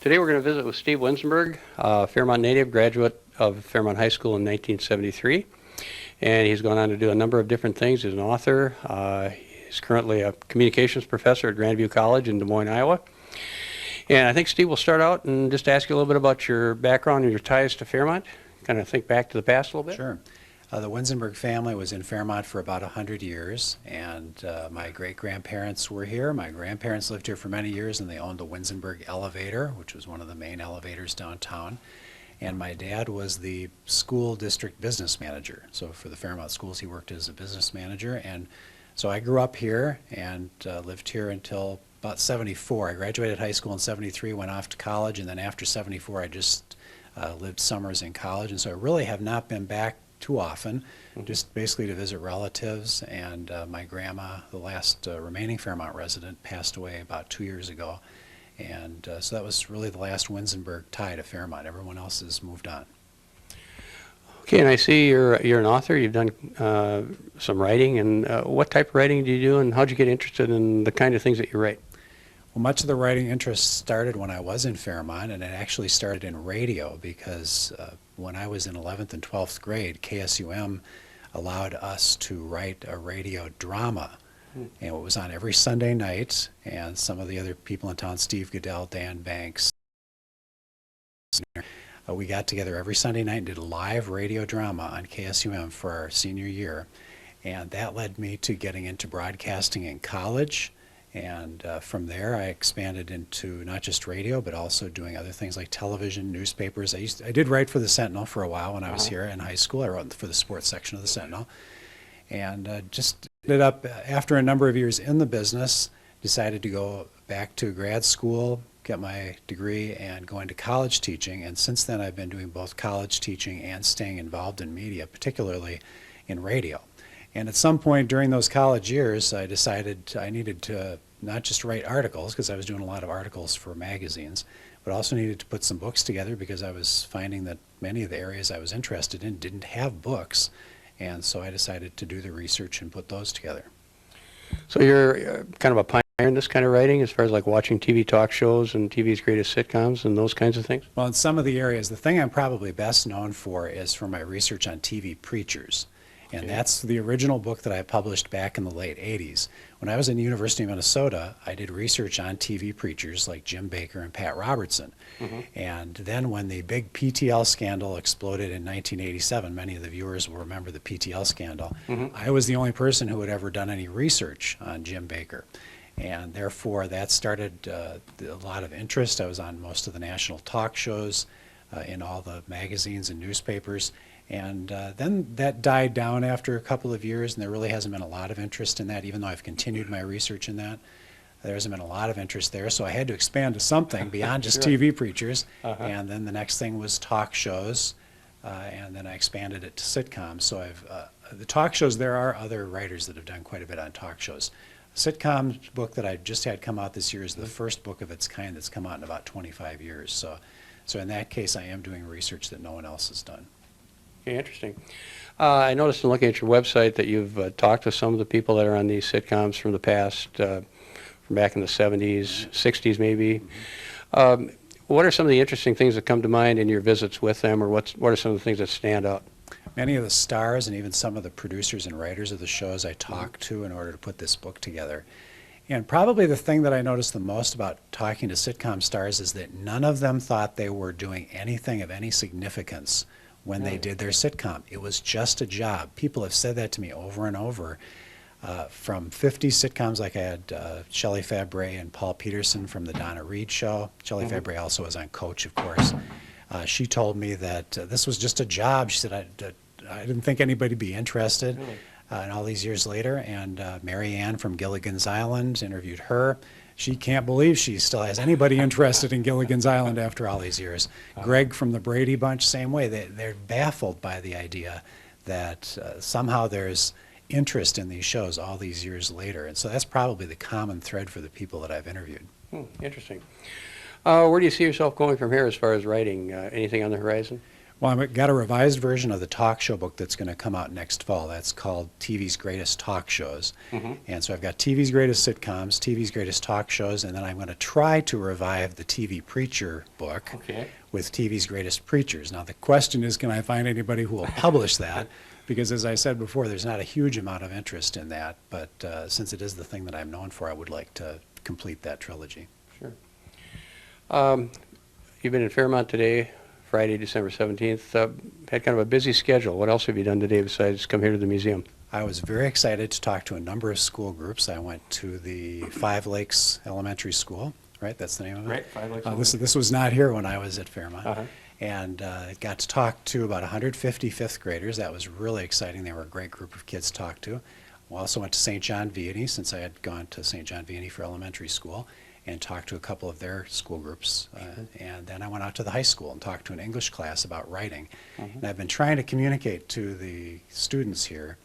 Today we're going to visit with Steve Winzenburg, Fairmont native, graduate of Fairmont High School in 1973. And he's gone on to do a number of different things. He's an author. He's currently a communications professor at Grandview College in Des Moines, Iowa. And I think Steve will start out and just ask you a little bit about your background and your ties to Fairmont. Kind of think back to the past a little bit. Sure. The Winzenburg family was in Fairmont for about 100 years, and my great-grandparents were here. My grandparents lived here for many years, and they owned the Winzenburg elevator, which was one of the main elevators downtown. And my dad was the school district business manager. So for the Fairmont schools, he worked as a business manager. And so I grew up here and lived here until about 74. I graduated high school in 73, went off to college, and then after 74, I just lived summers in college. And so I really have not been back too often, just basically to visit relatives. And my grandma, the last remaining Fairmont resident, passed away about 2 years ago. And so that was really the last Winzenburg tie to Fairmont. Everyone else has moved on. Okay, and I see you're an author. You've done some writing. And what type of writing do you do, and how did you get interested in the kind of things that you write? Well, much of the writing interest started when I was in Fairmont, and it actually started in radio because when I was in 11th and 12th grade, KSUM allowed us to write a radio drama. And it was on every Sunday night, and some of the other people in town, Steve Goodell, Dan Banks, we got together every Sunday night and did a live radio drama on KSUM for our senior year. And that led me to getting into broadcasting in college. And from there, I expanded into not just radio, but also doing other things like television, newspapers. I did write for the Sentinel for a while when I was here in high school. I wrote for the sports section of the Sentinel. And just ended up, after a number of years in the business, decided to go back to grad school, get my degree, and go into college teaching. And since then, I've been doing both college teaching and staying involved in media, particularly in radio. And at some point during those college years, I decided I needed to not just write articles, because I was doing a lot of articles for magazines, but also needed to put some books together because I was finding that many of the areas I was interested in didn't have books. And so I decided to do the research and put those together. So you're kind of a pioneer in this kind of writing as far as like watching TV talk shows and TV's greatest sitcoms and those kinds of things? Well, in some of the areas, the thing I'm probably best known for is for my research on TV preachers. And that's the original book that I published back in the late 80s. When I was in the University of Minnesota, I did research on TV preachers like Jim Bakker and Pat Robertson. And then when the big PTL scandal exploded in 1987, many of the viewers will remember the PTL scandal, I was the only person who had ever done any research on Jim Bakker. And therefore, that started a lot of interest. I was on most of the national talk shows, in all the magazines and newspapers. And then that died down after a couple of years, and there really hasn't been a lot of interest in that, even though I've continued my research in that. There hasn't been a lot of interest there, so I had to expand to something beyond just TV preachers. And then the next thing was talk shows, and then I expanded it to sitcoms. So the talk shows, there are other writers that have done quite a bit on talk shows. The sitcom book that I just had come out this year is the first book of its kind that's come out in about 25 years. So in that case, I am doing research that no one else has done. Okay, interesting. I noticed in looking at your website that you've talked to some of the people that are on these sitcoms from the past, from back in the 70s, 60s maybe. What are some of the interesting things that come to mind in your visits with them, or what are some of the things that stand out? Many of the stars and even some of the producers and writers of the shows I talked to in order to put this book together. And probably the thing that I noticed the most about talking to sitcom stars is that none of them thought they were doing anything of any significance when they did their sitcom. It was just a job. People have said that to me over and over. From 50 sitcoms, like I had Shelley Fabre and Paul Peterson from the Donna Reed Show. Shelley Fabre also was on Coach, of course. She told me that this was just a job. She said, I didn't think anybody'd be interested. And all these years later, and Mary Ann from Gilligan's Island, interviewed her. She can't believe she still has anybody interested in Gilligan's Island after all these years. Greg from the Brady Bunch, same way. They're baffled by the idea that somehow there's interest in these shows all these years later. And so that's probably the common thread for the people that I've interviewed. Interesting. Where do you see yourself going from here as far as writing? Anything on the horizon? Well, I've got a revised version of the talk show book that's going to come out next fall. That's called TV's Greatest Talk Shows. And so I've got TV's Greatest Sitcoms, TV's Greatest Talk Shows, and then I'm going to try to revive the TV Preacher book with TV's Greatest Preachers. Now, the question is, can I find anybody who will publish that? Because as I said before, there's not a huge amount of interest in that, but since it is the thing that I'm known for, I would like to complete that trilogy. Sure. You've been in Fairmont today, Friday, December 17th. Had kind of a busy schedule. What else have you done today besides come here to the museum? I was very excited to talk to a number of school groups. I went to the Five Lakes Elementary School, right? That's the name of it? Right, Five Lakes. This was not here when I was at Fairmont. And got to talk to about 150 fifth graders. That was really exciting. They were a great group of kids to talk to. We also went to St. John Vianney, since I had gone to St. John Vianney for elementary school, and talked to a couple of their school groups. And then I went out to the high school and talked to an English class about writing. And I've been trying to communicate to the students here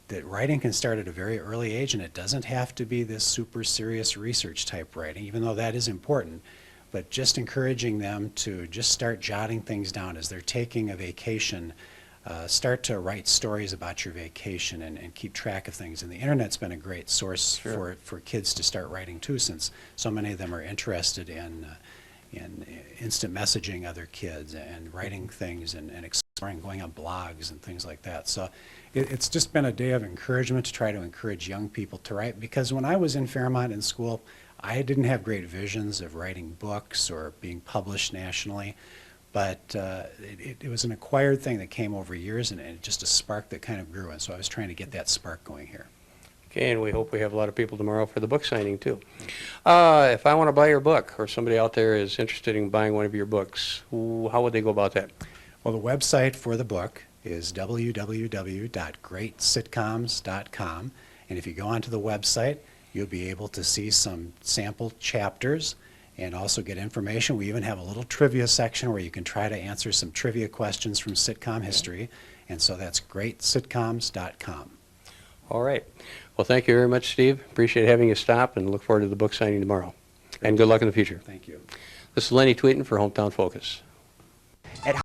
that writing can start at a very early age, and it doesn't have to be this super serious research type writing, even though that is important. But just encouraging them to just start jotting things down as they're taking a vacation. Start to write stories about your vacation and keep track of things. And the internet's been a great source for kids to start writing too, since so many of them are interested in instant messaging other kids and writing things and exploring, going on blogs and things like that. So it's just been a day of encouragement to try to encourage young people to write, because when I was in Fairmont in school, I didn't have great visions of writing books or being published nationally. But it was an acquired thing that came over years, and just a spark that kind of grew. And so I was trying to get that spark going here. Okay, and we hope we have a lot of people tomorrow for the book signing, too. If I want to buy your book, or somebody out there is interested in buying one of your books, how would they go about that? Well, the website for the book is www.greatsitcoms.com. And if you go onto the website, you'll be able to see some sample chapters and also get information. We even have a little trivia section where you can try to answer some trivia questions from sitcom history. And so that's greatsitcoms.com. All right. Well, thank you very much, Steve. Appreciate having you stop, and look forward to the book signing tomorrow. And good luck in the future. Thank you. This is Lenny Tvedten for Hometown Focus.